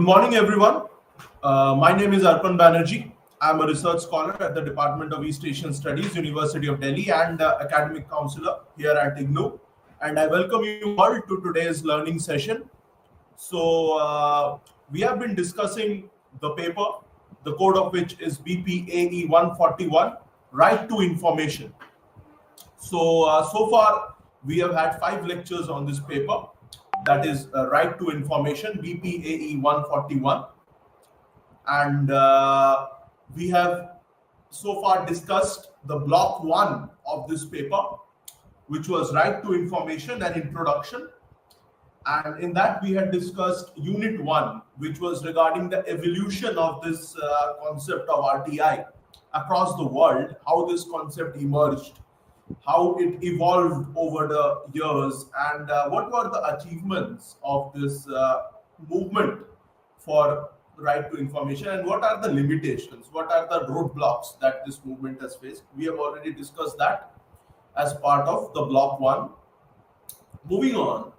Good morning, everyone. My name is Arpan Banerjee. I'm a research scholar at the Department of East Asian Studies, University of Delhi, and academic counselor here at IGNOU. And I welcome you all to today's learning session. So, we have been discussing the paper, the code of which is BPAE 141, Right to Information. So far, we have had 5 lectures on this paper, that is Right to Information, BPAE 141. And we have so far discussed the block 1 of this paper, which was Right to Information and Introduction. And in that, we had discussed Unit 1, which was regarding the evolution of this concept of RTI across the world, how this concept emerged, how it evolved over the years, and what were the achievements of this movement for right to information, and what are the limitations, what are the roadblocks that this movement has faced. We have already discussed that as part of the block 1. Moving on,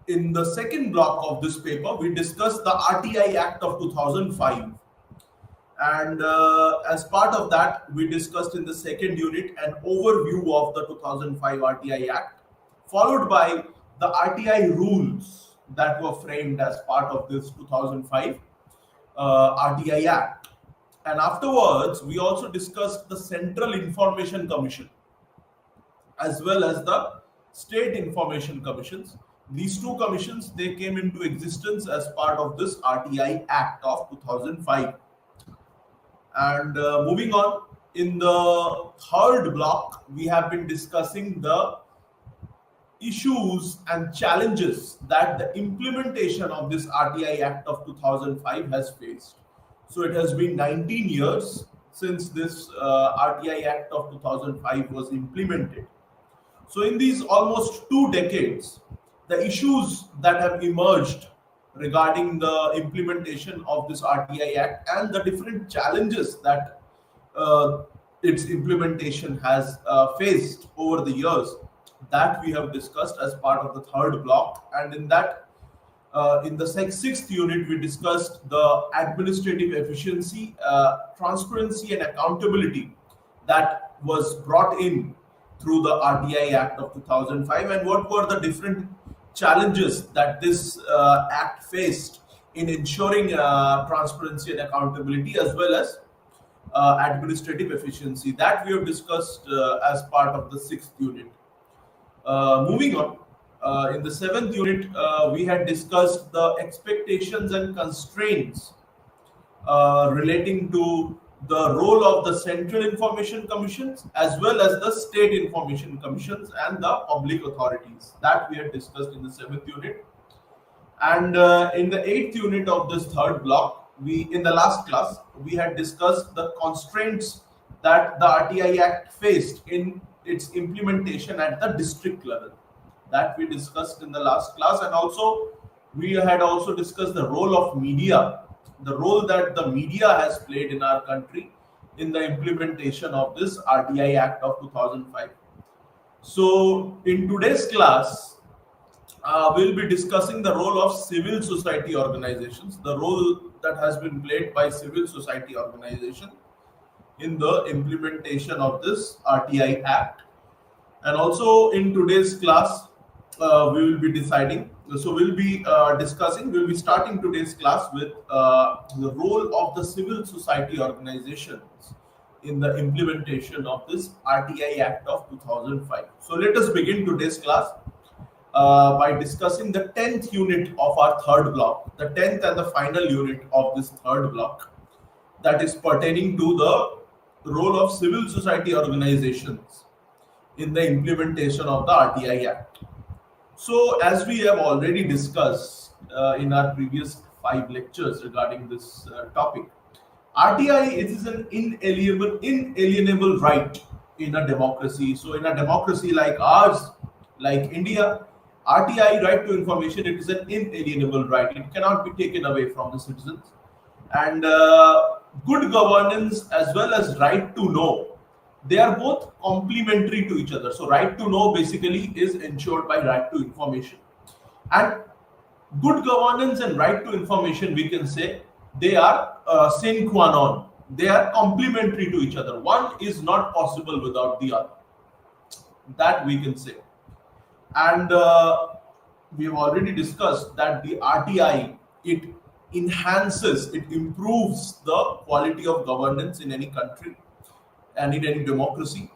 in the second block of this paper, we discussed the RTI Act of 2005. And as part of that, we discussed in the second unit an overview of the 2005 RTI Act, followed by the RTI rules that were framed as part of this 2005 RTI Act. And afterwards, we also discussed the Central Information Commission as well as the State Information Commissions. These two commissions, they came into existence as part of this RTI Act of 2005. And moving on, in the third block, we have been discussing the issues and challenges that the implementation of this RTI Act of 2005 has faced. So it has been 19 years since this RTI Act of 2005 was implemented. So in these almost 2 decades, the issues that have emerged regarding the implementation of this RTI Act and the different challenges that its implementation has faced over the years, that we have discussed as part of the third block. And in that, in the sixth unit, we discussed the administrative efficiency, transparency and accountability that was brought in through the RTI Act of 2005, and what were the different challenges that this act faced in ensuring transparency and accountability as well as administrative efficiency. That we have discussed as part of the 6th unit. Moving on, in the 7th unit, we had discussed the expectations and constraints relating to the role of the Central Information Commissions as well as the State Information Commissions and the public authorities. That we had discussed in the 7th unit. And in the 8th unit of this third block, in the last class, we had discussed the constraints that the RTI Act faced in its implementation at the district level. That we discussed in the last class. And also, we had also discussed the role of media, the role that the media has played in our country in the implementation of this RTI Act of 2005. So in today's class, we'll be discussing the role of civil society organizations, the role that has been played by civil society organization in the implementation of this RTI Act. And also in today's class, we will be starting today's class with the role of the civil society organizations in the implementation of this RTI Act of 2005. So let us begin today's class by discussing the 10th unit of our third block, the 10th and the final unit of this third block, that is pertaining to the role of civil society organizations in the implementation of the RTI Act. So, as we have already discussed in our previous 5 lectures regarding this topic, RTI is an inalienable right in a democracy. So, in a democracy like ours, like India, RTI, right to information, it is an inalienable right. It cannot be taken away from the citizens. And good governance as well as right to know, they are both complementary to each other. So right to know basically is ensured by right to information. And Good governance and right to information, we can say they are sine qua non. They are complementary to each other. One is not possible without the other. That we can say. And we have already discussed that the RTI, it enhances, it improves the quality of governance in any country and in any democracy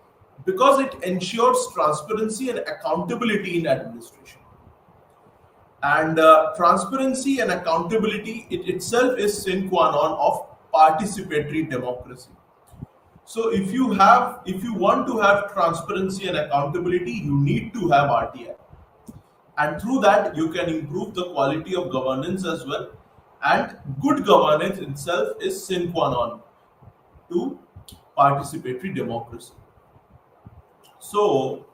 because it ensures transparency and accountability in administration. And transparency and accountability it itself is sine qua non of participatory democracy. So if you want to have transparency and accountability, you need to have RTI, and through that you can improve the quality of governance as well. And good governance itself is sine qua non to participatory democracy. So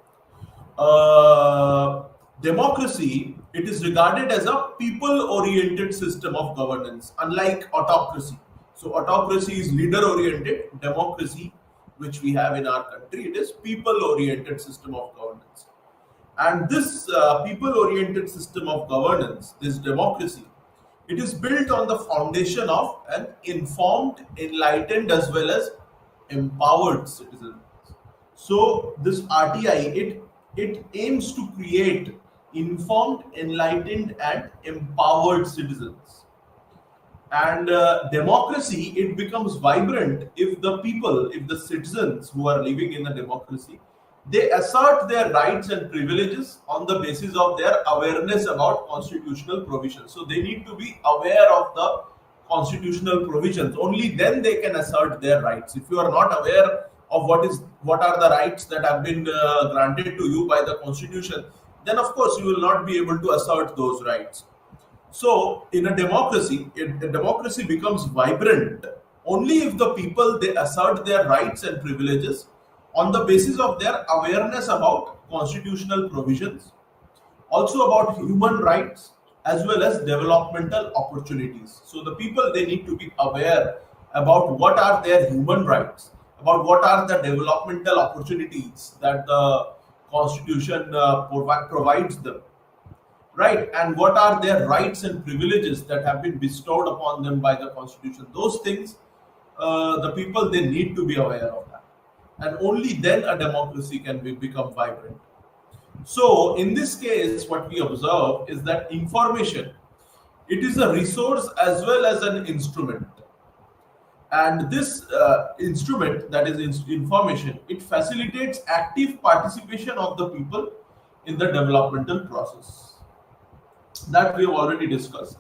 democracy, it is regarded as a people-oriented system of governance, unlike autocracy. So autocracy is leader-oriented. Democracy, which we have in our country, it is people-oriented system of governance. And this people-oriented system of governance, this democracy, it is built on the foundation of an informed, enlightened, as well as empowered citizen. So this RTI, it aims to create informed, enlightened, and empowered citizens. And democracy, it becomes vibrant if the people, if the citizens who are living in a democracy, they assert their rights and privileges on the basis of their awareness about constitutional provisions. So they need to be aware of the constitutional provisions. Only then they can assert their rights. If you are not aware of what are the rights that have been granted to you by the constitution, then of course you will not be able to assert those rights. So in a democracy, the democracy becomes vibrant only if the people, they assert their rights and privileges on the basis of their awareness about constitutional provisions, also about human rights, as well as developmental opportunities. So the people, they need to be aware about what are their human rights, about what are the developmental opportunities that the constitution provides them, right? And what are their rights and privileges that have been bestowed upon them by the constitution. Those things, the people, they need to be aware of that, and only then a democracy can become vibrant. So in this case, what we observe is that information, it is a resource as well as an instrument. And this instrument, that is information, it facilitates active participation of the people in the developmental process that we have already discussed.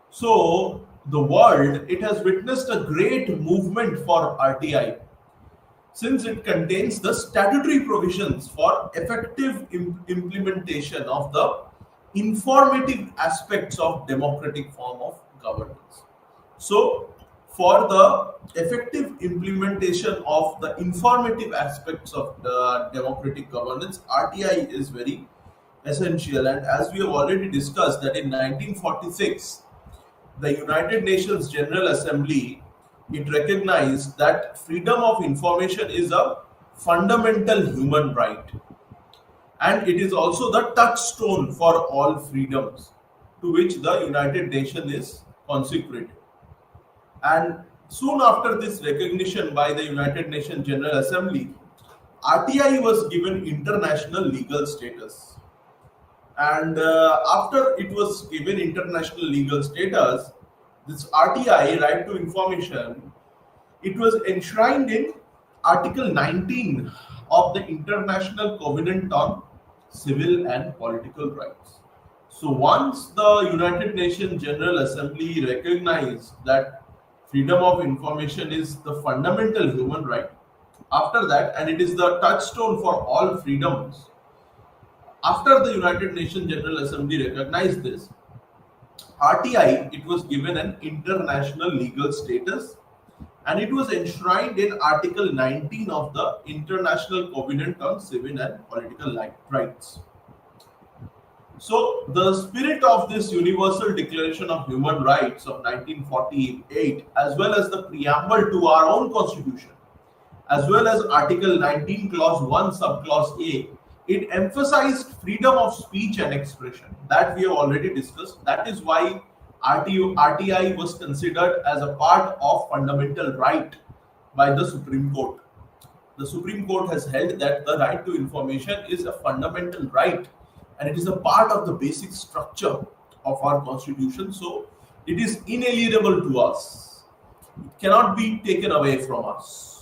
So the world, it has witnessed a great movement for RTI since it contains the statutory provisions for effective implementation of the informative aspects of democratic form of governance. So for the effective implementation of the informative aspects of the democratic governance, RTI is very essential. And as we have already discussed, that in 1946, the United Nations General Assembly, it recognized that freedom of information is a fundamental human right, and it is also the touchstone for all freedoms to which the United Nations is consecrated. And soon after this recognition by the United Nations General Assembly, RTI was given international legal status. And after it was given international legal status, this RTI, right to information, it was enshrined in Article 19 of the International Covenant on Civil and Political Rights. So once the United Nations General Assembly recognized that freedom of information is the fundamental human right, after that, and it is the touchstone for all freedoms, after the United Nations General Assembly recognized this, RTI, it was given an international legal status, and it was enshrined in Article 19 of the International Covenant on Civil and Political Rights. So the spirit of this Universal Declaration of Human Rights of 1948, as well as the preamble to our own constitution, as well as Article 19 Clause 1 Subclause A, it emphasized freedom of speech and expression that we have already discussed. That is why RTI was considered as a part of fundamental right by the Supreme Court. The Supreme Court has held that the right to information is a fundamental right and it is a part of the basic structure of our constitution. So it is inalienable to us. It cannot be taken away from us.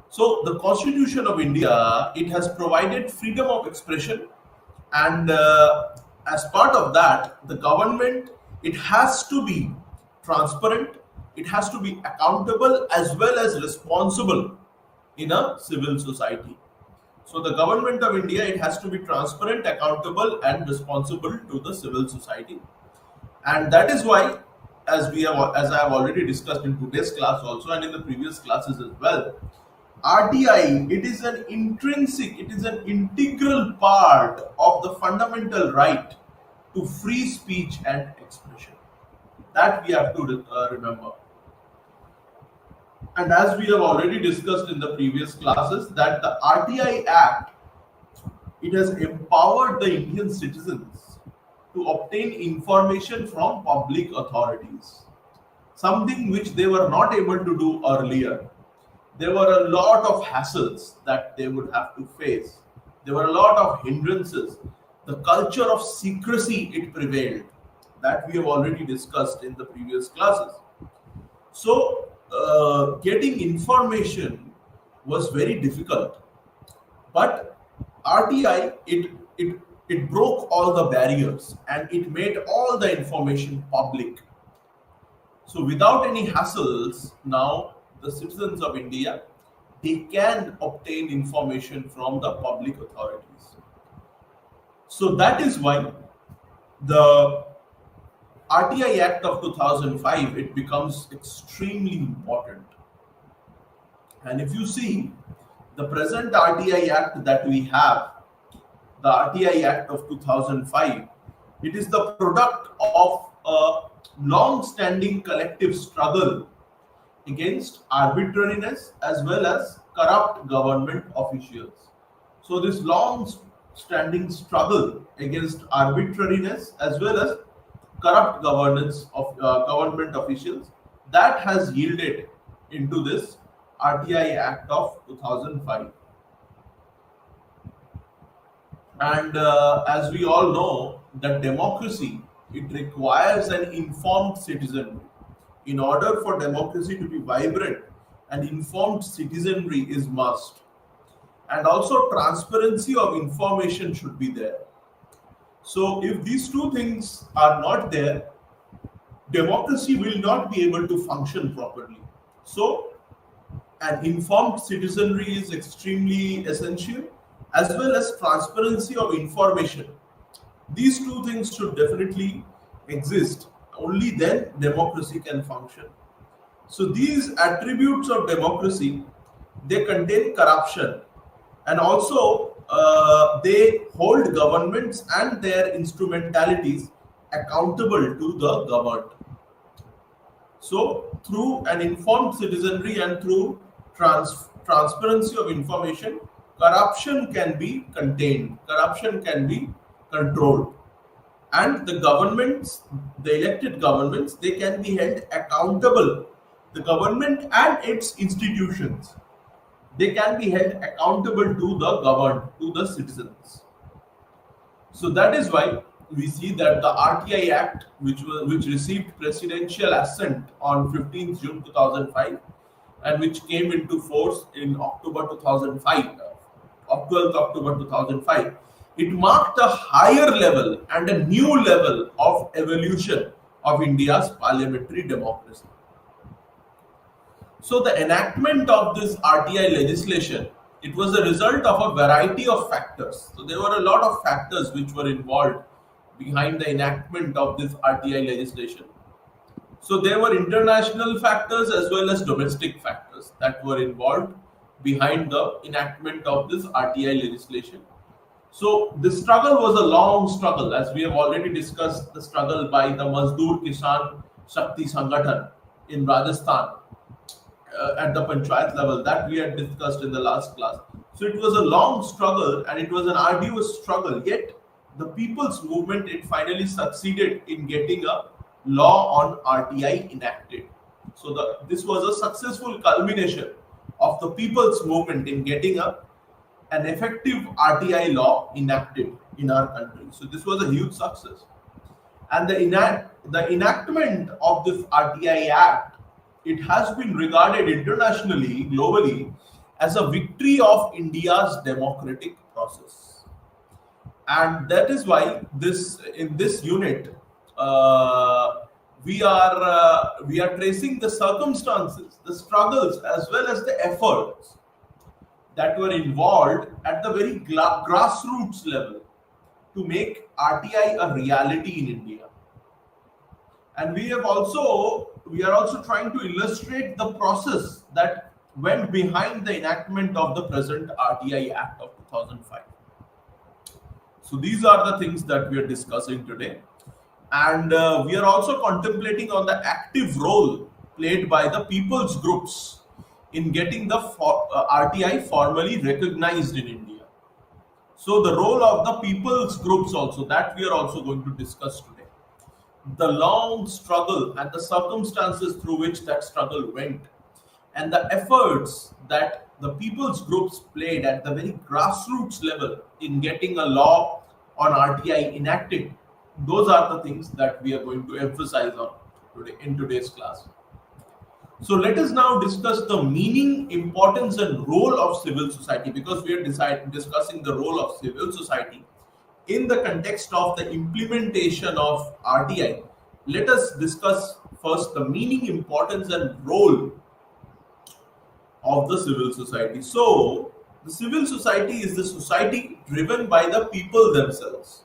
So the Constitution of India, it has provided freedom of expression, and as part of that, the government, it has to be transparent, it has to be accountable as well as responsible in a civil society. So the government of India, it has to be transparent, accountable, and responsible to the civil society, and that is why, as I have already discussed in today's class also and in the previous classes as well, RTI, it is an intrinsic, it is an integral part of the fundamental right to free speech and expression. That we have to remember. And as we have already discussed in the previous classes, that the RTI Act, it has empowered the Indian citizens to obtain information from public authorities, something which they were not able to do earlier. There were a lot of hassles that they would have to face. There were a lot of hindrances. The culture of secrecy, it prevailed. That we have already discussed in the previous classes. So, getting information was very difficult. But RTI, it broke all the barriers and it made all the information public. So, without any hassles, now the citizens of India, they can obtain information from the public authorities. So that is why the RTI Act of 2005, it becomes extremely important. And if you see the present RTI Act that we have, the RTI Act of 2005, it is the product of a long-standing collective struggle against arbitrariness as well as corrupt government officials. So this long-standing struggle against arbitrariness as well as corrupt governance of government officials, that has yielded into this RTI Act of 2005. And as we all know, that democracy, it requires an informed citizenry. In order for democracy to be vibrant, an informed citizenry is must. And also transparency of information should be there. So if these two things are not there, democracy will not be able to function properly. So an informed citizenry is extremely essential, as well as transparency of information. These two things should definitely exist. Only then democracy can function. So these attributes of democracy, they contain corruption, and also they hold governments and their instrumentalities accountable to the governed. So through an informed citizenry and through transparency of information, corruption can be contained, corruption can be controlled. And the governments, the elected governments, they can be held accountable. The government and its institutions, they can be held accountable to the governed, to the citizens. So that is why we see that the RTI Act, which received presidential assent on 15th June 2005 and which came into force in October 2005, of 12th October 2005, it marked a higher level and a new level of evolution of India's parliamentary democracy. So the enactment of this RTI legislation, it was a result of a variety of factors. So there were a lot of factors which were involved behind the enactment of this RTI legislation. So there were international factors as well as domestic factors that were involved behind the enactment of this RTI legislation. So the struggle was a long struggle, as we have already discussed the struggle by the Mazdoor Kisan Shakti Sangathan in Rajasthan at the Panchayat level, that we had discussed in the last class. So it was a long struggle and it was an arduous struggle. Yet the people's movement, it finally succeeded in getting a law on RTI enacted. So this was a successful culmination of the people's movement in getting an effective RTI law enacted in our country. So this was a huge success. And the enactment of this RTI Act, it has been regarded internationally, globally, as a victory of India's democratic process. And that is why this in this unit we are tracing the circumstances, the struggles, as well as the efforts that were involved at the very grassroots level to make RTI a reality in India. And we are also trying to illustrate the process that went behind the enactment of the present RTI Act of 2005. So these are the things that we are discussing today. And we are also contemplating on the active role played by the people's groups in getting the RTI formally recognized in India. So the role of the people's groups also, that we are also going to discuss today. The long struggle and the circumstances through which that struggle went, and the efforts that the people's groups played at the very grassroots level in getting a law on RTI enacted. Those are the things that we are going to emphasize on today in today's class. So let us now discuss the meaning, importance, and role of civil society, because we are discussing the role of civil society in the context of the implementation of RTI. Let us discuss first the meaning, importance, and role of the civil society. So, the civil society is the society driven by the people themselves.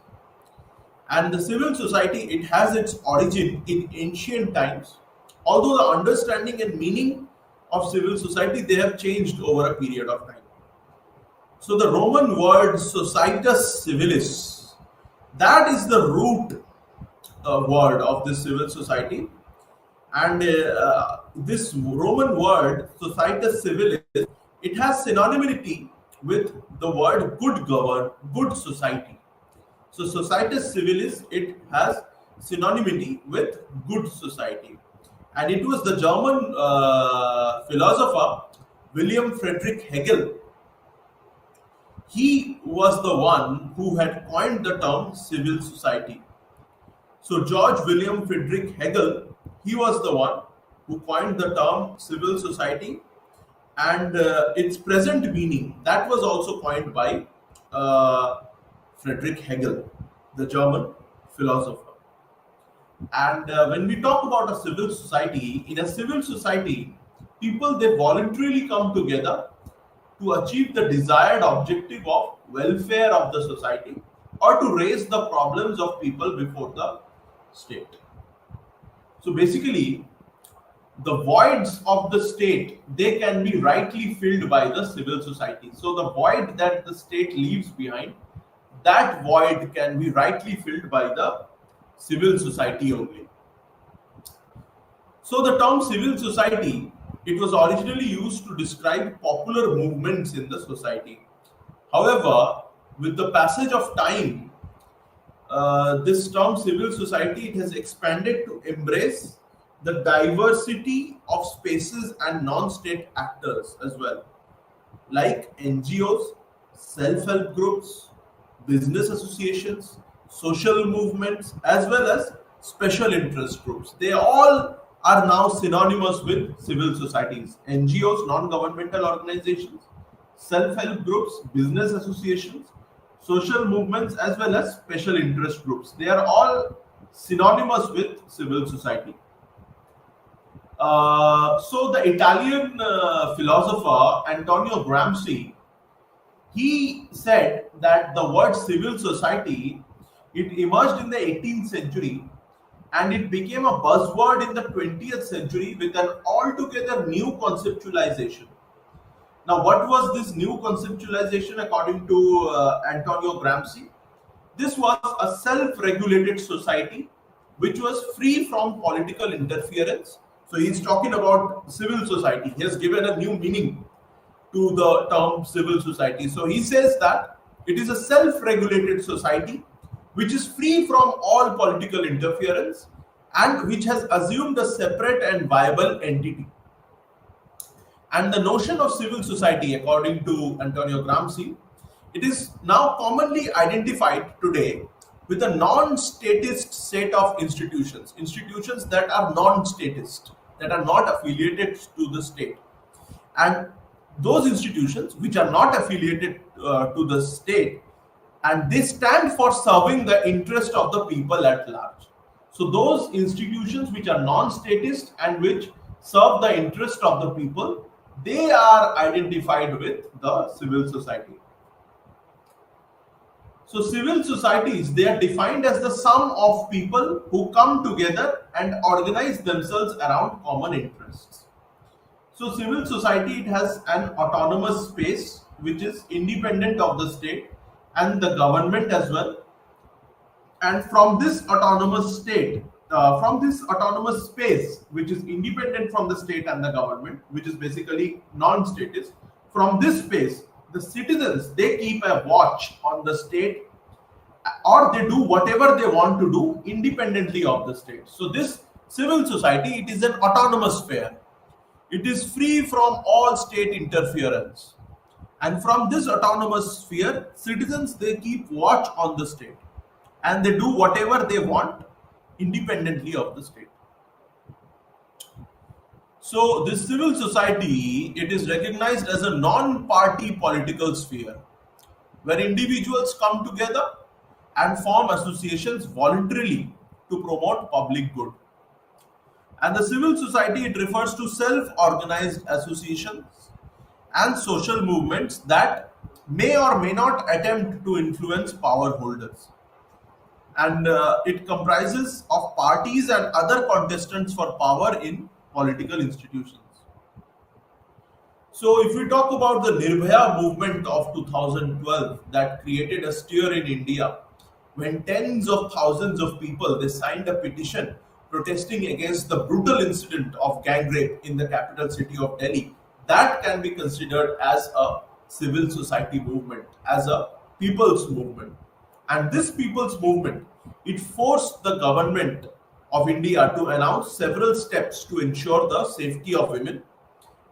And the civil society, it has its origin in ancient times. Although the understanding and meaning of civil society, they have changed over a period of time. So the Roman word societas civilis, that is the root word of this civil society. And this Roman word societas civilis, it has synonymity with the word good society. So societas civilis, it has synonymity with good society. And it was the German philosopher William Friedrich Hegel. He was the one who had coined the term civil society. So George William Friedrich Hegel, he was the one who coined the term civil society, and its present meaning, that was also coined by Friedrich Hegel, the German philosopher. And when we talk about a civil society, in a civil society, people, they voluntarily come together to achieve the desired objective of welfare of the society, or to raise the problems of people before the state. So basically, the voids of the state, they can be rightly filled by the civil society. So the void that the state leaves behind, that void can be rightly filled by the civil society only. So the term civil society, it was originally used to describe popular movements in the society. However, with the passage of time, this term civil society, it has expanded to embrace the diversity of spaces and non-state actors as well, like NGOs, self-help groups, business associations, social movements, as well as special interest groups. They all are now synonymous with civil societies. NGOs, non-governmental organizations, self-help groups, business associations, social movements, as well as special interest groups. They are all synonymous with civil society. So the Italian philosopher Antonio Gramsci, he said that the word civil society, it emerged in the 18th century and it became a buzzword in the 20th century with an altogether new conceptualization. Now, what was this new conceptualization according to Antonio Gramsci? This was a self-regulated society which was free from political interference. So he's talking about civil society. He has given a new meaning to the term civil society. So he says that it is a self-regulated society which is free from all political interference and which has assumed a separate and viable entity. And the notion of civil society, according to Antonio Gramsci, it is now commonly identified today with a non-statist set of institutions, institutions that are non-statist, that are not affiliated to the state. And those institutions which are not affiliated to the state, and they stand for serving the interest of the people at large. So those institutions which are non-statist and which serve the interest of the people, they are identified with the civil society. So civil societies, they are defined as the sum of people who come together and organize themselves around common interests. So civil society, it has an autonomous space which is independent of the state and the government as well. And from this autonomous state, from this autonomous space, which is independent from the state and the government, which is basically non-statist, from this space, the citizens, they keep a watch on the state, or they do whatever they want to do independently of the state. So this civil society, it is an autonomous sphere. It is free from all state interference. And from this autonomous sphere, citizens, they keep watch on the state and they do whatever they want independently of the state. So this civil society, it is recognized as a non-party political sphere where individuals come together and form associations voluntarily to promote public good. And the civil society, it refers to self-organized associations and social movements that may or may not attempt to influence power holders. And it comprises of parties and other contestants for power in political institutions. So if we talk about the Nirbhaya movement of 2012 that created a stir in India, when tens of thousands of people, they signed a petition protesting against the brutal incident of gang rape in the capital city of Delhi, that can be considered as a civil society movement, as a people's movement. And this people's movement, it forced the government of India to announce several steps to ensure the safety of women.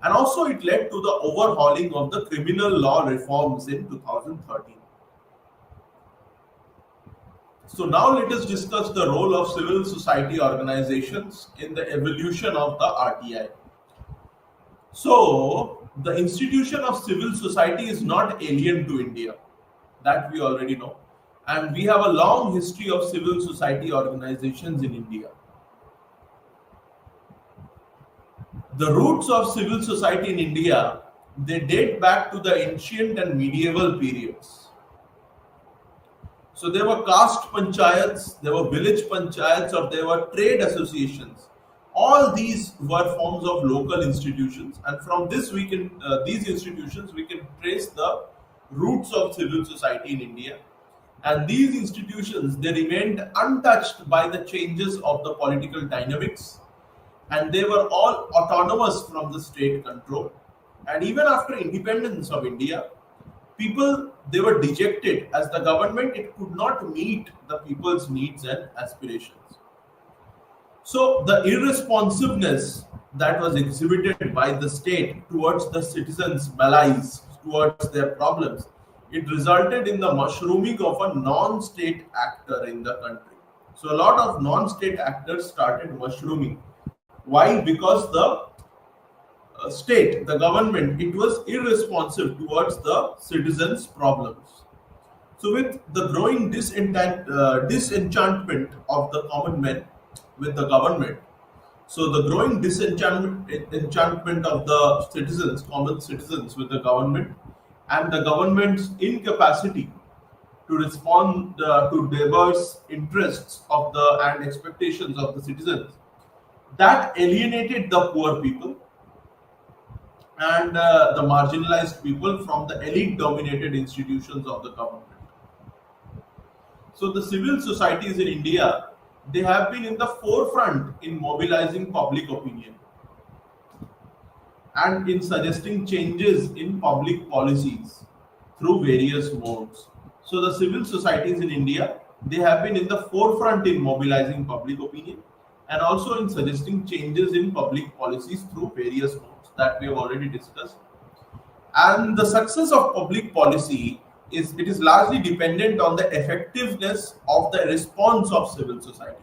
And also it led to the overhauling of the criminal law reforms in 2013. So now let us discuss the role of civil society organizations in the evolution of the RTI. So the institution of civil society is not alien to India, that we already know. And we have a long history of civil society organizations in India. The roots of civil society in India, they date back to the ancient and medieval periods. So there were caste panchayats, there were village panchayats, or there were trade associations. All these were forms of local institutions, and from this these institutions we can trace the roots of civil society in India. And these institutions, they remained untouched by the changes of the political dynamics, and they were all autonomous from the state control. And even after independence of India, people, they were dejected as the government, it could not meet the people's needs and aspirations. So the irresponsiveness that was exhibited by the state towards the citizens' malaise, towards their problems, it resulted in the mushrooming of a non-state actor in the country. So a lot of non-state actors started mushrooming. Why? Because the state, the government, it was irresponsive towards the citizens' problems. So with the growing disenchantment of the common men with the government, so the growing disenchantment of the citizens, common citizens with the government, and the government's incapacity to respond to diverse interests of the and expectations of the citizens, that alienated the poor people and the marginalized people from the elite-dominated institutions of the government. So the civil societies in India, they have been in the forefront in mobilizing public opinion. and in suggesting changes in public policies through various modes. So the civil societies in India, they have been in the forefront in mobilizing public opinion and also in suggesting changes in public policies through various modes that we have already discussed. And the success of public policy is largely dependent on the effectiveness of the response of civil society.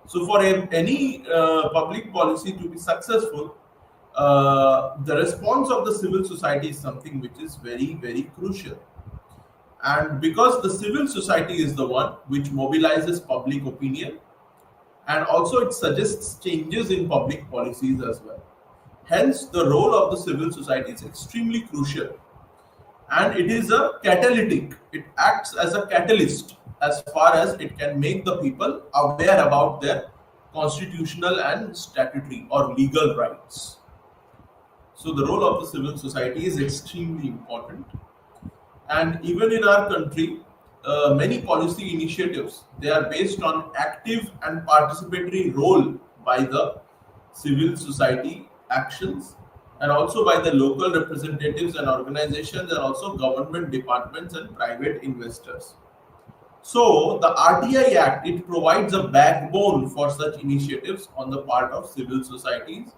So for any public policy to be successful, the response of the civil society is something which is very, very crucial. And because the civil society is the one which mobilizes public opinion and also it suggests changes in public policies as well. Hence, the role of the civil society is extremely crucial, and it is a catalytic. It acts as a catalyst as far as it can make the people aware about their constitutional and statutory or legal rights. So the role of the civil society is extremely important. And even in our country, many policy initiatives, they are based on active and participatory role by the civil society actions and also by the local representatives and organizations and also government departments and private investors. So the RTI Act, it provides a backbone for such initiatives on the part of civil societies,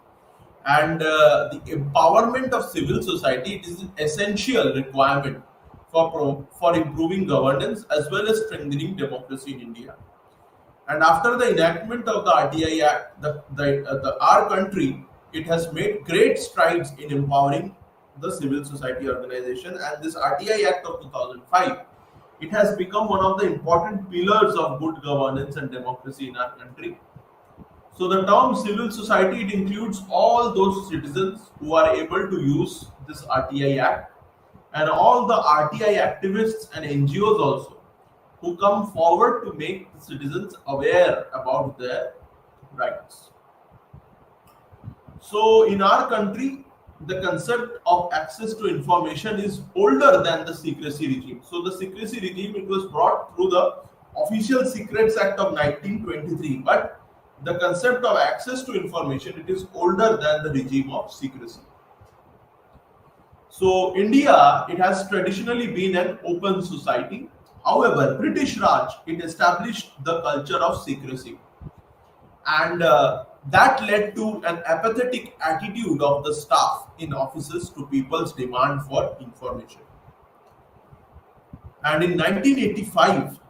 and the empowerment of civil society, it is an essential requirement for improving governance as well as strengthening democracy in India. And after the enactment of the RTI Act, our country, it has made great strides in empowering the civil society organization. And this RTI Act of 2005, it has become one of the important pillars of good governance and democracy in our country. So the term civil society, it includes all those citizens who are able to use this RTI Act and all the RTI activists and NGOs also who come forward to make the citizens aware about their rights. So in our country, the concept of access to information is older than the secrecy regime. So the secrecy regime, it was brought through the Official Secrets Act of 1923, but the concept of access to information, it is older than the regime of secrecy. So India, it has traditionally been an open society. However, British Raj, it established the culture of secrecy, and that led to an apathetic attitude of the staff in offices to people's demand for information. And in 1985,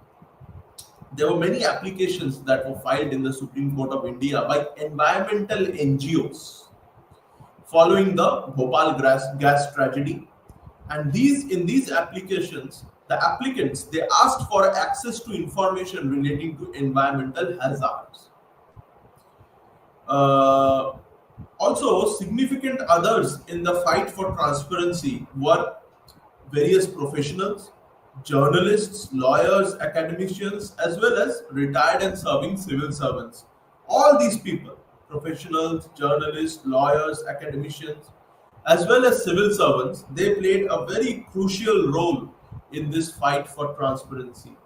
there were many applications that were filed in the Supreme Court of India by environmental NGOs following the Bhopal gas tragedy. And in these applications, the applicants, they asked for access to information relating to environmental hazards. Also, significant others in the fight for transparency were various professionals, journalists, lawyers, academicians, as well as retired and serving civil servants. All these people, professionals, journalists, lawyers, academicians, as well as civil servants, they played a very crucial role in this fight for transparency.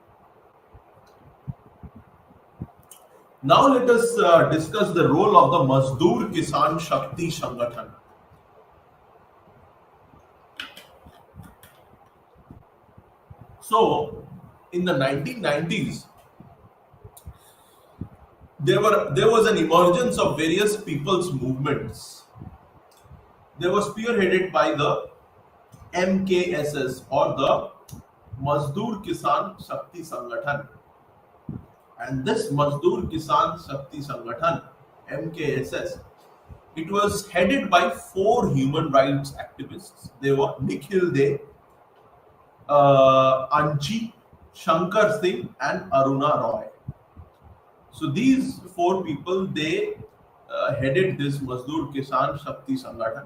Now let us discuss the role of the Mazdoor Kisan Shakti Sangathan. So, in the 1990s, there was an emergence of various people's movements. They were spearheaded by the MKSS or the Mazdoor Kisan Shakti Sangathan. And this Mazdoor Kisan Shakti Sangathan, MKSS, it was headed by 4 human rights activists. They were Nikhil De, Anchi, Shankar Singh, and Aruna Roy. So these 4 people, they headed this Mazdoor Kisan Shakti Sangathan,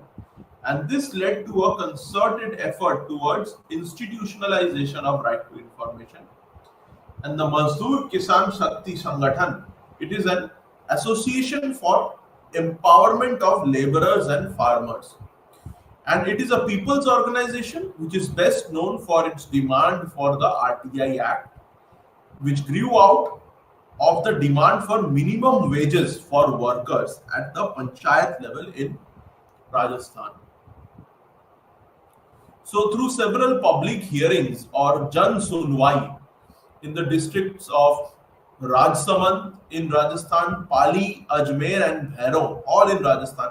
and this led to a concerted effort towards institutionalization of right to information. And the Mazdoor Kisan Shakti Sangathan, it is an association for empowerment of laborers and farmers. And it is a people's organization which is best known for its demand for the RTI Act, which grew out of the demand for minimum wages for workers at the panchayat level in Rajasthan. So, through several public hearings or Jan Sunwai in the districts of Rajsamand in Rajasthan, Pali, Ajmer, and Bhairo, all in Rajasthan,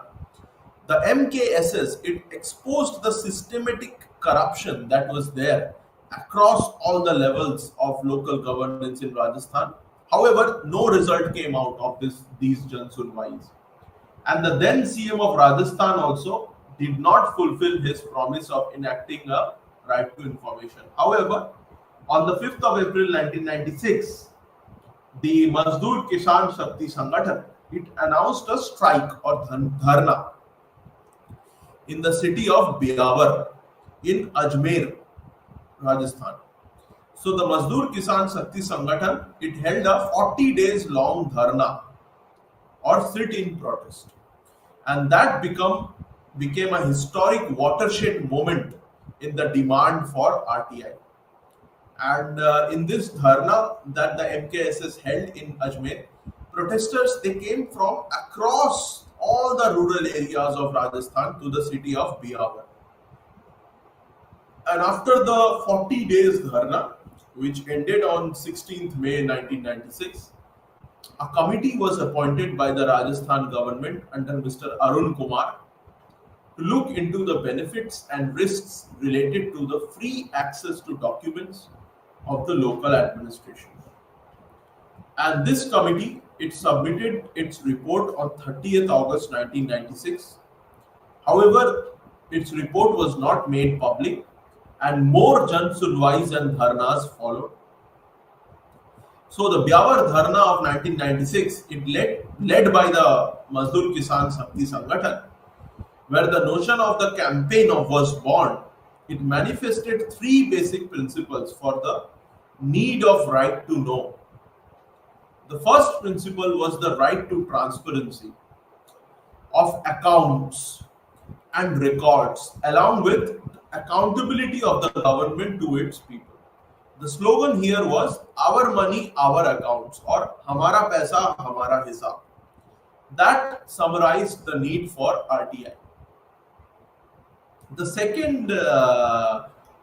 the MKSS, it exposed the systematic corruption that was there across all the levels of local governance in Rajasthan. However, no result came out of these Jan Sunwais. And the then CM of Rajasthan also did not fulfill his promise of enacting a right to information. However, on the 5th of April 1996, the Mazdoor Kisan Shakti Sangathan, it announced a strike or dharna in the city of Biawar in Ajmer, Rajasthan. So the Mazdoor Kisan Shakti Sangathan, it held a 40 days long dharna or sit-in protest, and that became a historic watershed moment in the demand for RTI. And in this dharna that the MKSS held in Ajmer, protesters they came from across all the rural areas of Rajasthan to the city of Biawar. And after the 40 days dharna, which ended on 16th May 1996, a committee was appointed by the Rajasthan government under Mr. Arun Kumar to look into the benefits and risks related to the free access to documents of the local administration. And this committee, it submitted its report on 30th August 1996. However, its report was not made public and more Jan Sunwais and Dharnas followed. So the Biawar Dharna of 1996, it led by the Mazdoor Kisan Shakti Sangathan, where the notion of the campaign was born. It manifested three basic principles for the need of right to know. The first principle was the right to transparency of accounts and records, along with accountability of the government to its people. The slogan here was "Our money, our accounts" or "Hamara paisa, hamara hisab." That summarized the need for RTI. The second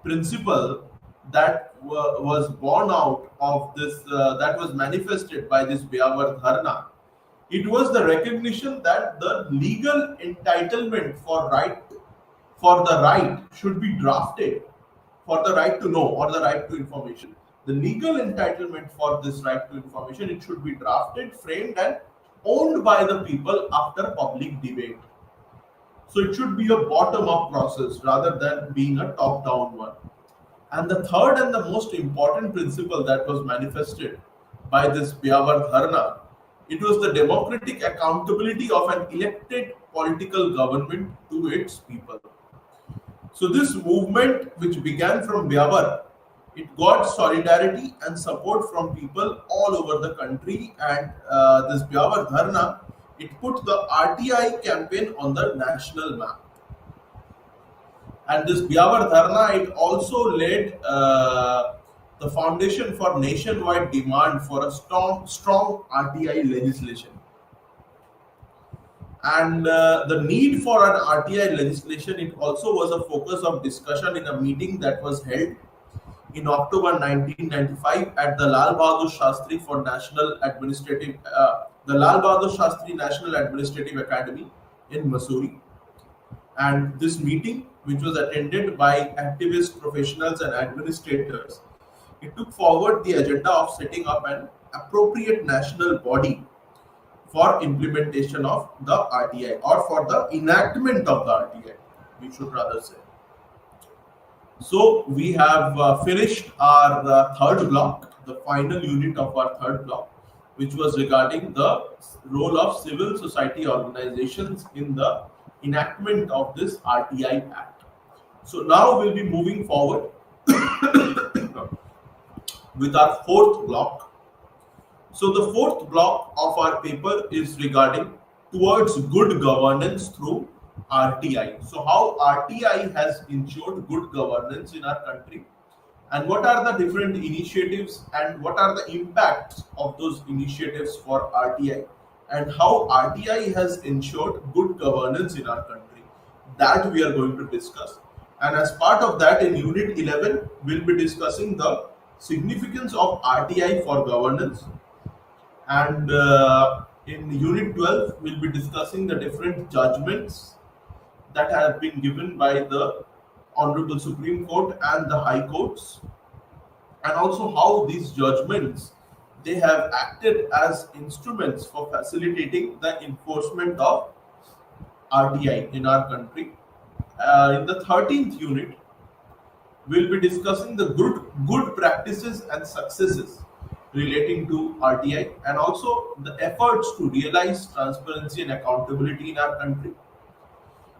principle that was born out of this, that was manifested by this Biawar Dharna, it was the recognition that the legal entitlement for the right should be drafted, for the right to know or the right to information. The legal entitlement for this right to information, it should be drafted, framed, and owned by the people after public debate. So it should be a bottom-up process rather than being a top-down one. And the third and the most important principle that was manifested by this Biawar Dharna, it was the democratic accountability of an elected political government to its people. So this movement, which began from Biawar, it got solidarity and support from people all over the country, and this Biawar Dharna, it put the RTI campaign on the national map. And this Biawar Dharna, it also laid the foundation for nationwide demand for a strong RTI legislation. And the need for an RTI legislation, it also was a focus of discussion in a meeting that was held in October 1995 at the Lal Bahadur Shastri for the Lal Bahadur Shastri National Administrative Academy in Mussoorie. And this meeting, which was attended by activist professionals and administrators, it took forward the agenda of setting up an appropriate national body for implementation of the RTI, or for the enactment of the RTI, we should rather say. So we have finished our third block, the final unit of our third block, which was regarding the role of civil society organizations in the enactment of this RTI Act. So now we'll be moving forward with our fourth block. So the fourth block of our paper is regarding towards good governance through RTI. So how RTI has ensured good governance in our country, and what are the different initiatives and what are the impacts of those initiatives for RTI, and how RTI has ensured good governance in our country. that we are going to discuss. And as part of that, in Unit 11, we'll be discussing the significance of RTI for governance. And in Unit 12, we'll be discussing the different judgments that have been given by the Honorable Supreme Court and the High Courts, and also how these judgments they have acted as instruments for facilitating the enforcement of RTI in our country. In the 13th unit, we'll be discussing the good practices and successes relating to RTI, and also the efforts to realize transparency and accountability in our country.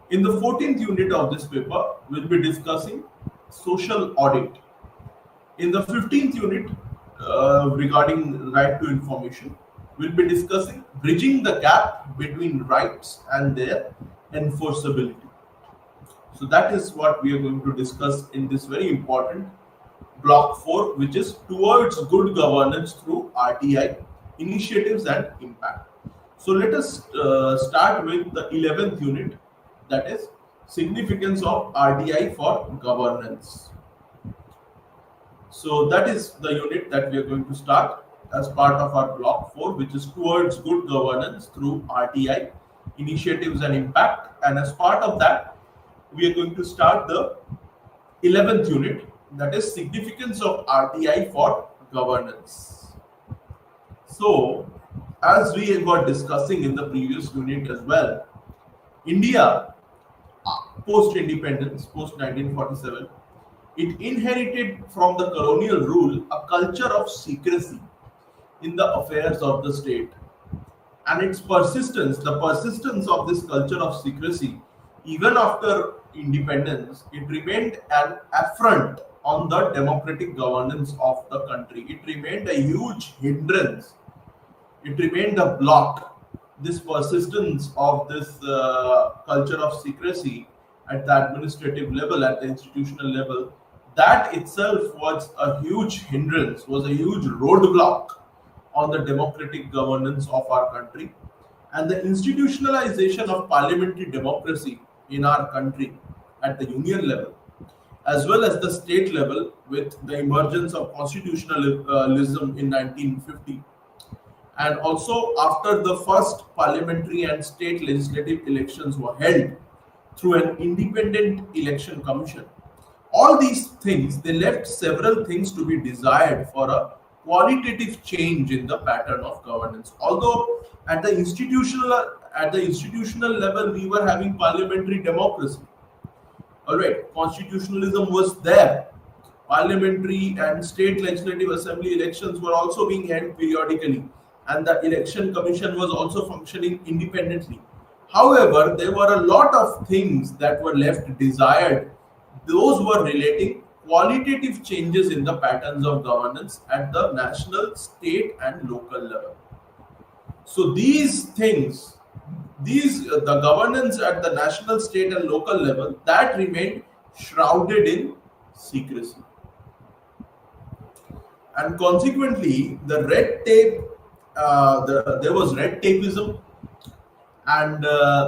In the 14th unit of this paper, we'll be discussing social audit. In the 15th unit, regarding right to information, we'll be discussing bridging the gap between rights and their enforceability. So that is what we are going to discuss in this very important block 4, which is towards good governance through RTI initiatives and impact. So let us start with the 11th unit, that is significance of RTI for governance. So that is the unit that we are going to start as part of our block 4, which is towards good governance through RTI initiatives and impact. And as part of that, we are going to start the 11th unit, that is significance of RTI for governance. So as we were discussing in the previous unit as well, India post-independence, post-1947, it inherited from the colonial rule a culture of secrecy in the affairs of the state. And its persistence, the persistence of this culture of secrecy, even after independence, it remained an affront on the democratic governance of the country. It remained a huge hindrance. It remained a block. This persistence of this culture of secrecy at the administrative level, at the institutional level, that itself was a huge hindrance, was a huge roadblock on the democratic governance of our country. And the institutionalization of parliamentary democracy in our country at the union level, as well as the state level, with the emergence of constitutionalism in 1950, and also after the first parliamentary and state legislative elections were held through an independent election commission. All these things, they left several things to be desired for a qualitative change in the pattern of governance. Although at the institutional level we were having parliamentary democracy, all right, constitutionalism was there. Parliamentary and state legislative assembly elections were also being held periodically, and the election commission was also functioning independently. However, there were a lot of things that were left desired. Those were relating qualitative changes in the patterns of governance at the national, state, and local level. So these things, the governance at the national, state, and local level, that remained shrouded in secrecy. And consequently, the red tape, there was red tapeism, and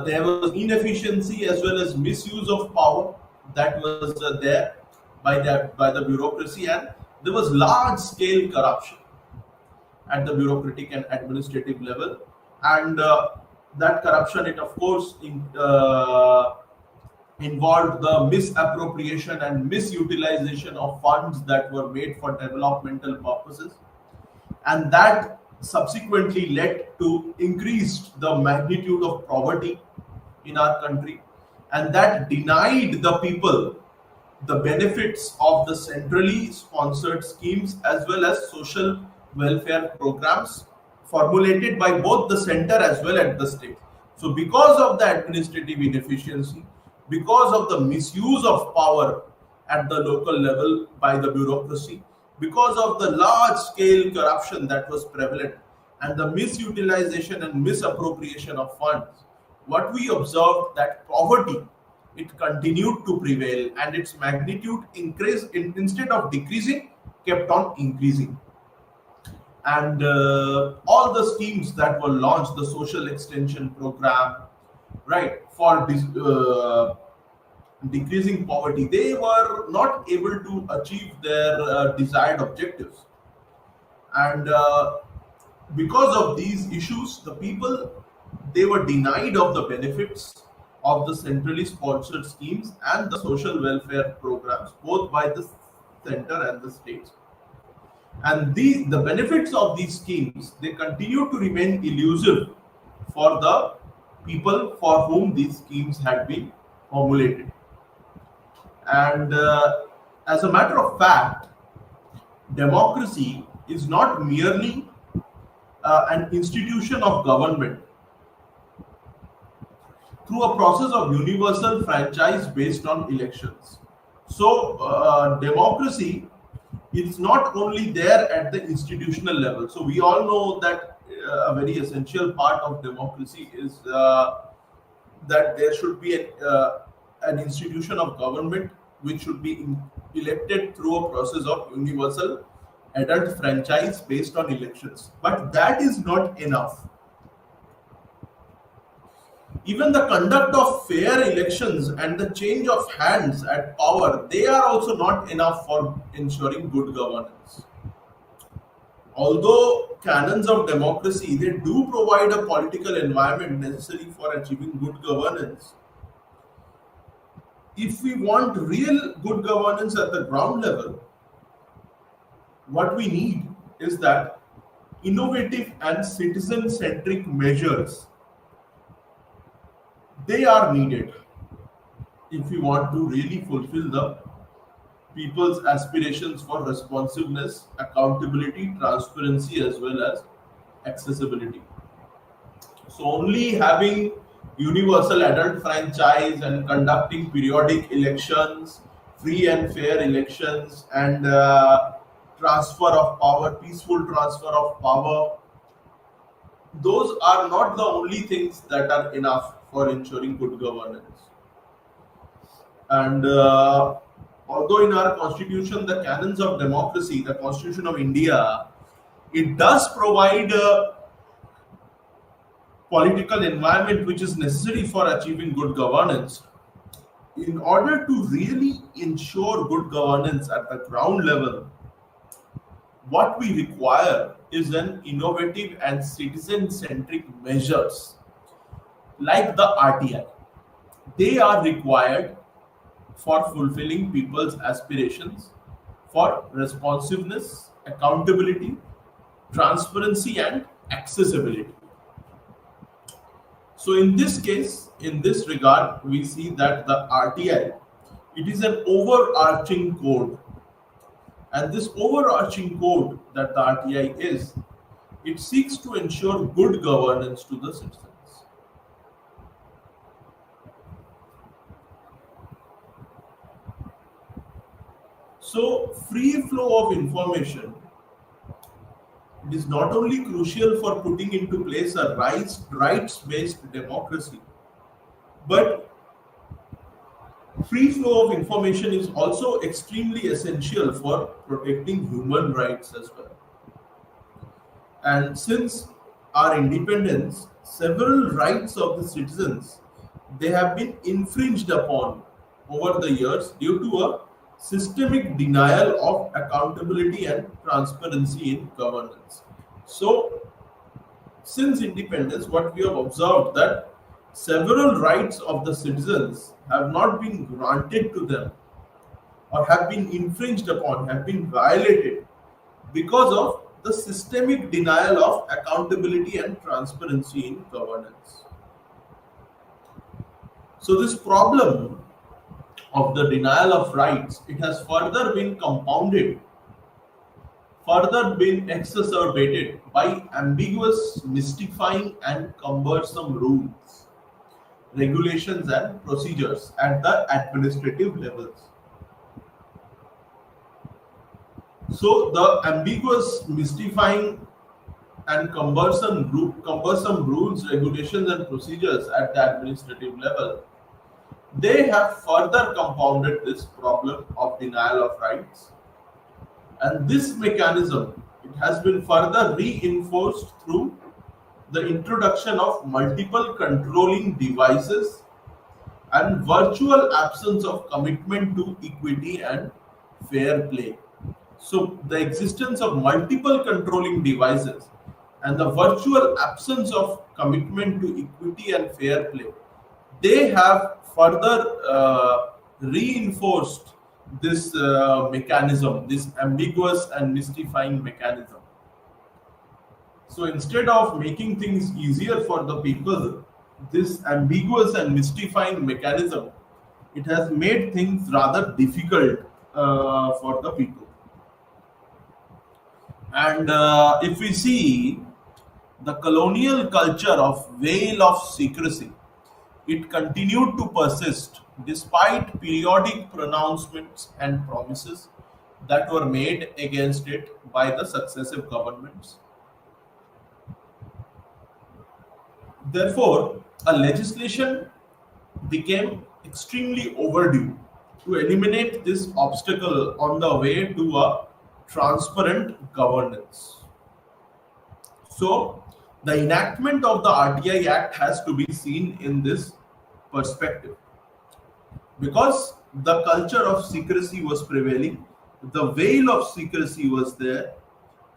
there was inefficiency as well as misuse of power that was there by the bureaucracy, and there was large scale corruption at the bureaucratic and administrative level. And that corruption, it of course involved the misappropriation and misutilization of funds that were made for developmental purposes, and that subsequently led to increased the magnitude of poverty in our country, and that denied the people the benefits of the centrally sponsored schemes as well as social welfare programs formulated by both the center as well as the state. So because of the administrative inefficiency, because of the misuse of power at the local level by the bureaucracy, because of the large scale corruption that was prevalent, and the misutilization and misappropriation of funds, what we observed that poverty, it continued to prevail, and its magnitude increased instead of decreasing, kept on increasing. And all the schemes that were launched, the social extension program, right, for this, decreasing poverty. They were not able to achieve their desired objectives. And because of these issues, the people, they were denied of the benefits of the centrally sponsored schemes and the social welfare programs, both by the center and the states. And the benefits of these schemes, they continue to remain elusive for the people for whom these schemes had been formulated. And as a matter of fact, democracy is not merely an institution of government through a process of universal franchise based on elections. So, democracy is not only there at the institutional level. So, we all know that a very essential part of democracy is that there should be an institution of government which should be elected through a process of universal adult franchise based on elections. But that is not enough. Even the conduct of fair elections and the change of hands at power, they are also not enough for ensuring good governance. Although canons of democracy, they do provide a political environment necessary for achieving good governance. If we want real good governance at the ground level, what we need is that innovative and citizen-centric measures, they are needed if we want to really fulfill the people's aspirations for responsiveness, accountability, transparency, as well as accessibility. So only having universal adult franchise and conducting periodic elections, free and fair elections, and transfer of power, peaceful transfer of power, those are not the only things that are enough for ensuring good governance. And although in our constitution, the canons of democracy, the Constitution of India, it does provide a political environment which is necessary for achieving good governance. In order to really ensure good governance at the ground level, what we require is an innovative and citizen-centric measures like the RTI. They are required for fulfilling people's aspirations for responsiveness, accountability, transparency, and accessibility. So in this case, in this regard, we see that the RTI, it is an overarching code. And this overarching code that the RTI is, it seeks to ensure good governance to the citizens. So free flow of information, it is not only crucial for putting into place a rights-based democracy, but free flow of information is also extremely essential for protecting human rights as well. And since our independence, several rights of the citizens, they have been infringed upon over the years due to a systemic denial of accountability and transparency in governance. So, since independence, what we have observed that several rights of the citizens have not been granted to them or have been infringed upon, have been violated because of the systemic denial of accountability and transparency in governance. So this problem of the denial of rights, it has further been compounded, further been exacerbated by ambiguous, mystifying and cumbersome rules, regulations and procedures at the administrative levels. So the ambiguous, mystifying and cumbersome rules, regulations and procedures at the administrative level, they have further compounded this problem of denial of rights. And this mechanism, it has been further reinforced through the introduction of multiple controlling devices and virtual absence of commitment to equity and fair play. So, the existence of multiple controlling devices and the virtual absence of commitment to equity and fair play, they have further reinforced this mechanism, this ambiguous and mystifying mechanism. So instead of making things easier for the people, this ambiguous and mystifying mechanism, it has made things rather difficult for the people. And if we see the colonial culture of veil of secrecy, it continued to persist despite periodic pronouncements and promises that were made against it by the successive governments. Therefore, a legislation became extremely overdue to eliminate this obstacle on the way to a transparent governance. So, the enactment of the RTI Act has to be seen in this perspective because the culture of secrecy was prevailing, the veil of secrecy was there.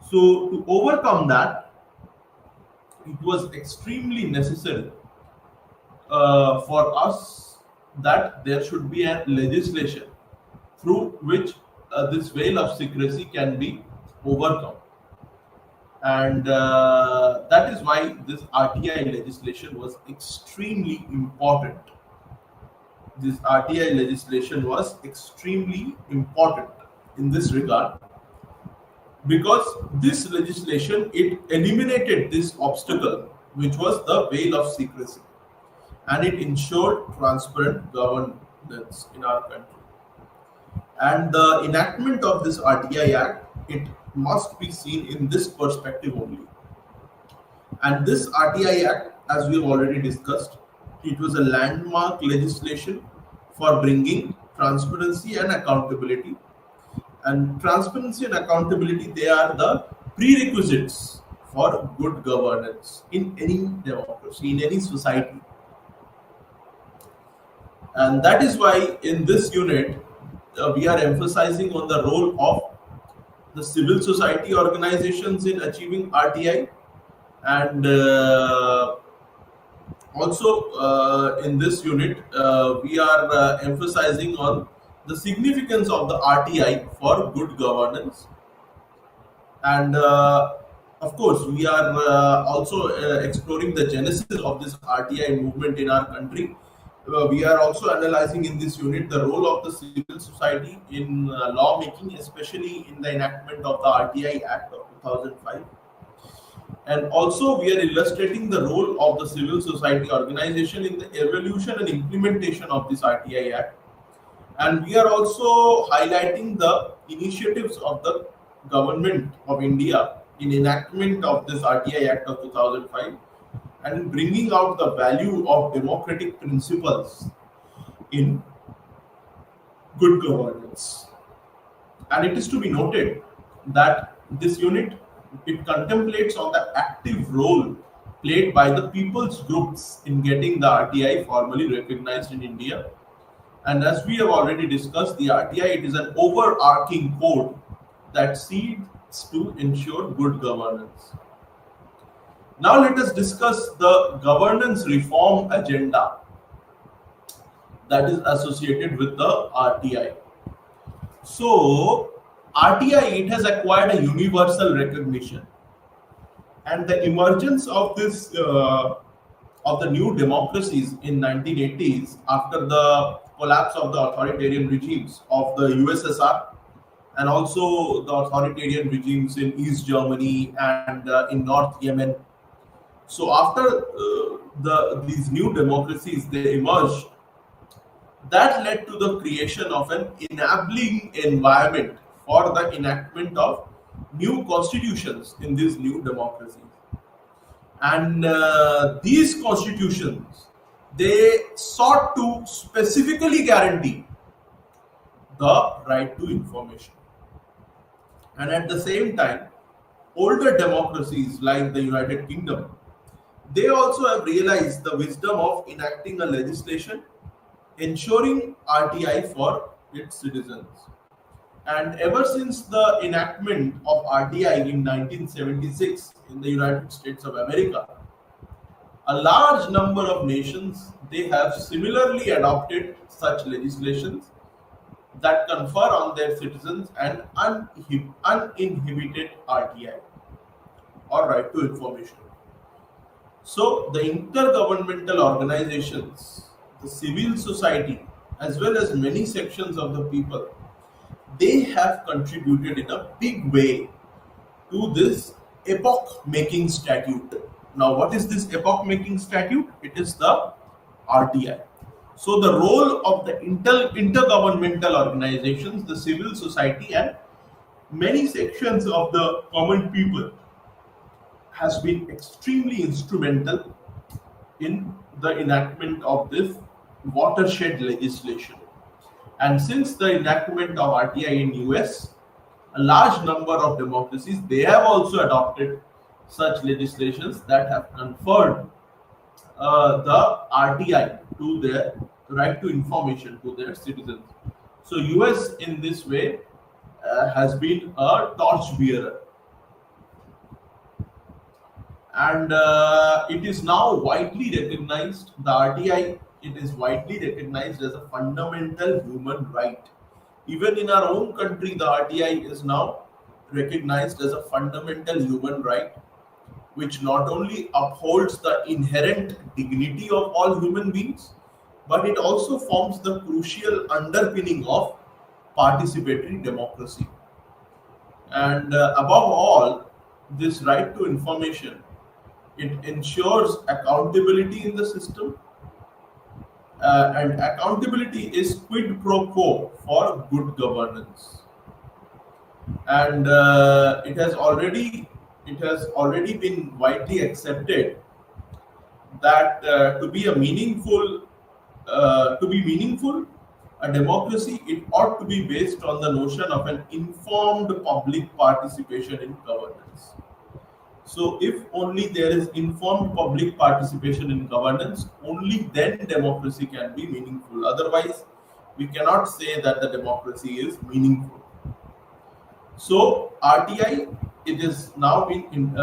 So, to overcome that, it was extremely necessary for us that there should be a legislation through which this veil of secrecy can be overcome. And that is why this RTI legislation was extremely important. This RTI legislation was extremely important in this regard because this legislation, it eliminated this obstacle which was the veil of secrecy, and it ensured transparent governance in our country. And the enactment of this RTI Act, it must be seen in this perspective only. And this RTI Act, as we have already discussed, it was a landmark legislation for bringing transparency and accountability. And transparency and accountability, they are the prerequisites for good governance in any democracy, in any society. And that is why in this unit, we are emphasizing on the role of the civil society organizations in achieving RTI, and also in this unit we are emphasizing on the significance of the RTI for good governance. And of course we are also exploring the genesis of this RTI movement in our country. We are also analyzing in this unit the role of the civil society in lawmaking, especially in the enactment of the RTI Act of 2005. And also, we are illustrating the role of the civil society organization in the evolution and implementation of this RTI Act. And we are also highlighting the initiatives of the government of India in enactment of this RTI Act of 2005 and bringing out the value of democratic principles in good governance. And it is to be noted that this unit, it contemplates on the active role played by the people's groups in getting the RTI formally recognized in India. And as we have already discussed, the RTI, it is an overarching code that seeks to ensure good governance. Now let us discuss the governance reform agenda that is associated with the RTI. So RTI, it has acquired a universal recognition, and the emergence of this of the new democracies in 1980s after the collapse of the authoritarian regimes of the USSR and also the authoritarian regimes in East Germany and in North Yemen. So after these new democracies they emerged, that led to the creation of an enabling environment for the enactment of new constitutions in these new democracies. And these constitutions, they sought to specifically guarantee the right to information. And at the same time, older democracies like the United Kingdom, they also have realized the wisdom of enacting a legislation ensuring RTI for its citizens. And ever since the enactment of RTI in 1976 in the United States of America, a large number of nations they have similarly adopted such legislations that confer on their citizens an uninhibited RTI or right to information. So the intergovernmental organizations, the civil society, as well as many sections of the people, they have contributed in a big way to this epoch-making statute. Now, what is this epoch-making statute? It is the RTI. So, the role of the intergovernmental organizations, the civil society, and many sections of the common people has been extremely instrumental in the enactment of this watershed legislation. And since the enactment of RTI in US, a large number of democracies they have also adopted such legislations that have conferred the RTI to their right to information to their citizens. So US in this way has been a torch bearer, and it is now widely recognized. The RTI, it is widely recognized as a fundamental human right. Even in our own country, the RTI is now recognized as a fundamental human right, which not only upholds the inherent dignity of all human beings, but it also forms the crucial underpinning of participatory democracy. And above all, this right to information, it ensures accountability in the system, and accountability is quid pro quo for good governance. And it has already been widely accepted that to be meaningful, a democracy, it ought to be based on the notion of an informed public participation in governance. So, if only there is informed public participation in governance, only then democracy can be meaningful. Otherwise, we cannot say that the democracy is meaningful. So, RTI, it is now been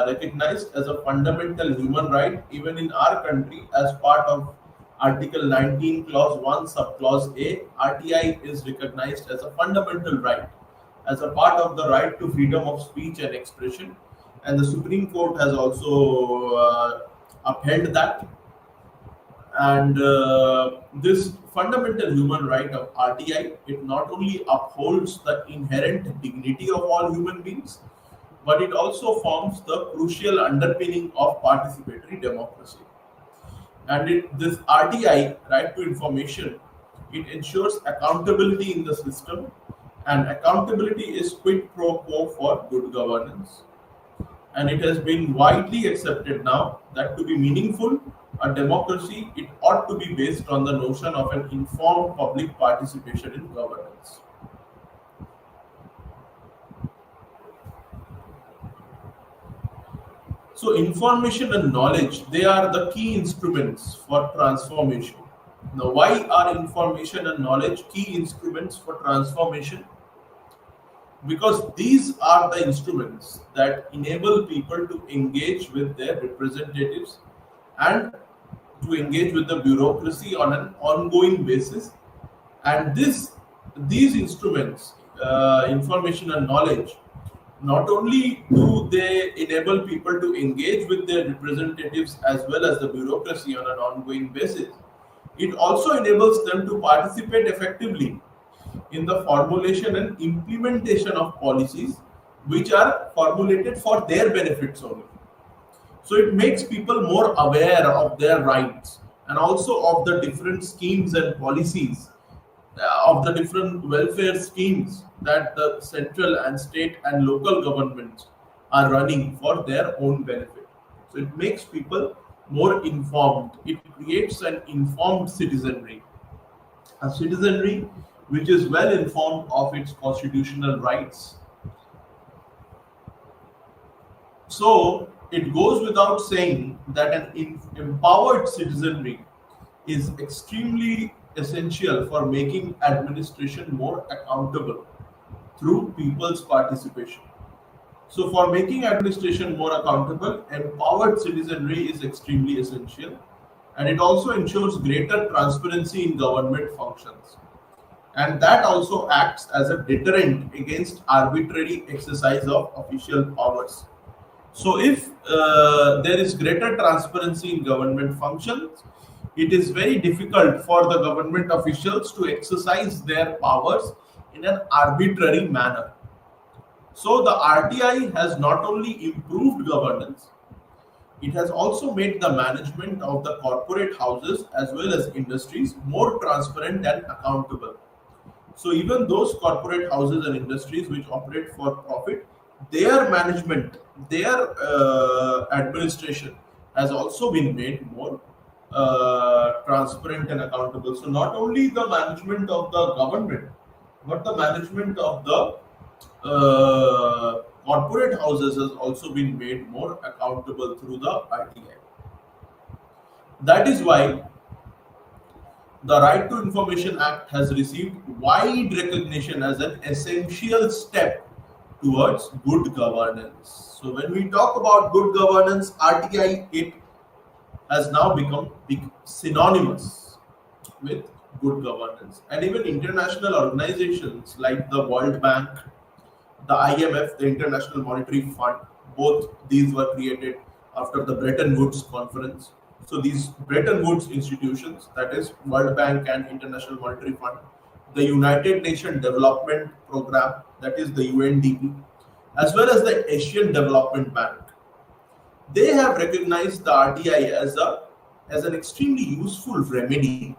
recognized as a fundamental human right, even in our country, as part of Article 19, Clause 1, Subclause A. RTI is recognized as a fundamental right, as a part of the right to freedom of speech and expression, and the Supreme Court has also upheld that. And this fundamental human right of RTI, it not only upholds the inherent dignity of all human beings, but it also forms the crucial underpinning of participatory democracy. And this RTI, right to information, it ensures accountability in the system, and accountability is quid pro quo for good governance. And it has been widely accepted now that to be meaningful, a democracy, it ought to be based on the notion of an informed public participation in governance. So information and knowledge, they are the key instruments for transformation. Now, why are information and knowledge key instruments for transformation? Because these are the instruments that enable people to engage with their representatives and to engage with the bureaucracy on an ongoing basis. And these instruments, information and knowledge, not only do they enable people to engage with their representatives as well as the bureaucracy on an ongoing basis, it also enables them to participate effectively in the formulation and implementation of policies which are formulated for their benefits only. So it makes people more aware of their rights and also of the different schemes and policies, of the different welfare schemes that the central and state and local governments are running for their own benefit. So it makes people more informed. It creates an informed citizenry, a citizenry which is well informed of its constitutional rights. So it goes without saying that an empowered citizenry is extremely essential for making administration more accountable through people's participation. So, for making administration more accountable, empowered citizenry is extremely essential, and it also ensures greater transparency in government functions. And that also acts as a deterrent against arbitrary exercise of official powers. So, if there is greater transparency in government functions, it is very difficult for the government officials to exercise their powers in an arbitrary manner. So, the RTI has not only improved governance, it has also made the management of the corporate houses as well as industries more transparent and accountable. So even those corporate houses and industries which operate for profit, their management, their administration has also been made more transparent and accountable. So not only the management of the government, but the management of the corporate houses has also been made more accountable through the RTI. That is why the Right to Information Act has received wide recognition as an essential step towards good governance. So, when we talk about good governance, RTI it has now become synonymous with good governance, and even international organizations like the World Bank, the IMF, the International Monetary Fund, both these were created after the Bretton Woods Conference. So these Bretton Woods institutions, that is World Bank and International Monetary Fund, the United Nations Development Program, that is the UNDP, as well as the Asian Development Bank, they have recognized the RTI as an extremely useful remedy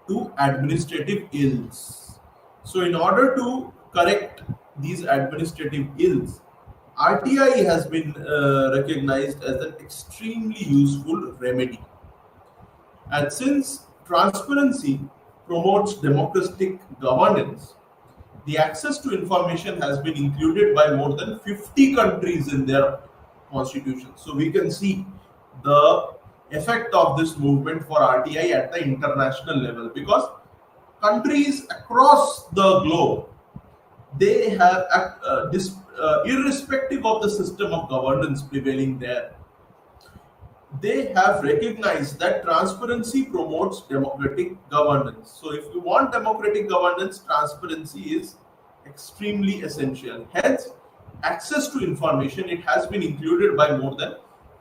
to administrative ills. So in order to correct these administrative ills, RTI has been recognized as an extremely useful remedy. And since transparency promotes democratic governance, the access to information has been included by more than 50 countries in their constitution. So we can see the effect of this movement for RTI at the international level, because countries across the globe, they have irrespective of the system of governance prevailing there, they have recognized that transparency promotes democratic governance. So if you want democratic governance, transparency is extremely essential. Hence, access to information, it has been included by more than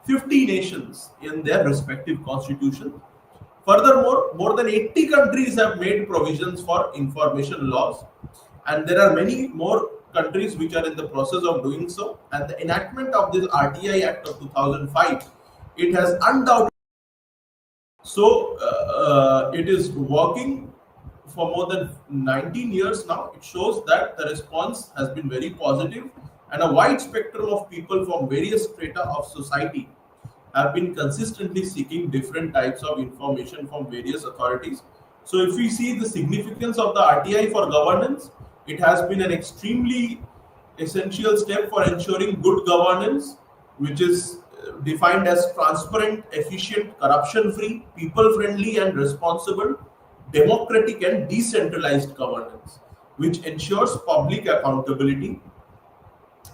50 nations in their respective constitutions. Furthermore, more than 80 countries have made provisions for information laws, and there are many more countries which are in the process of doing so. And the enactment of this RTI Act of 2005, it has undoubtedly, so it is working for more than 19 years now. It shows that the response has been very positive, and a wide spectrum of people from various strata of society have been consistently seeking different types of information from various authorities. So if we see the significance of the RTI for governance, it has been an extremely essential step for ensuring good governance, which is defined as transparent, efficient, corruption-free, people-friendly and responsible, democratic and decentralized governance, which ensures public accountability,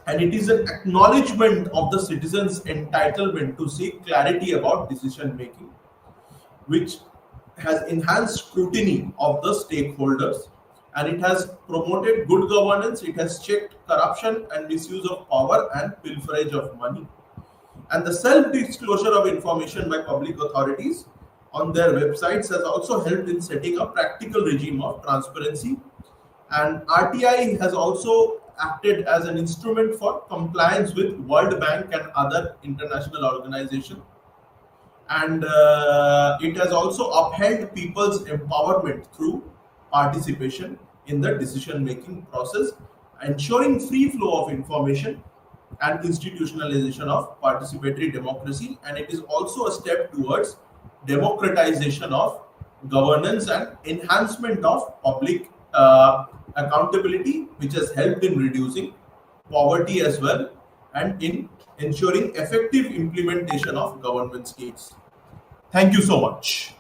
and it is an acknowledgement of the citizens' entitlement to seek clarity about decision making, which has enhanced scrutiny of the stakeholders, and it has promoted good governance. It has checked corruption and misuse of power and pilferage of money. And the self-disclosure of information by public authorities on their websites has also helped in setting a practical regime of transparency. And RTI has also acted as an instrument for compliance with World Bank and other international organizations. And it has also upheld people's empowerment through participation in the decision-making process, ensuring free flow of information and institutionalization of participatory democracy. And it is also a step towards democratization of governance and enhancement of public accountability, which has helped in reducing poverty as well, and in ensuring effective implementation of government schemes. Thank you so much.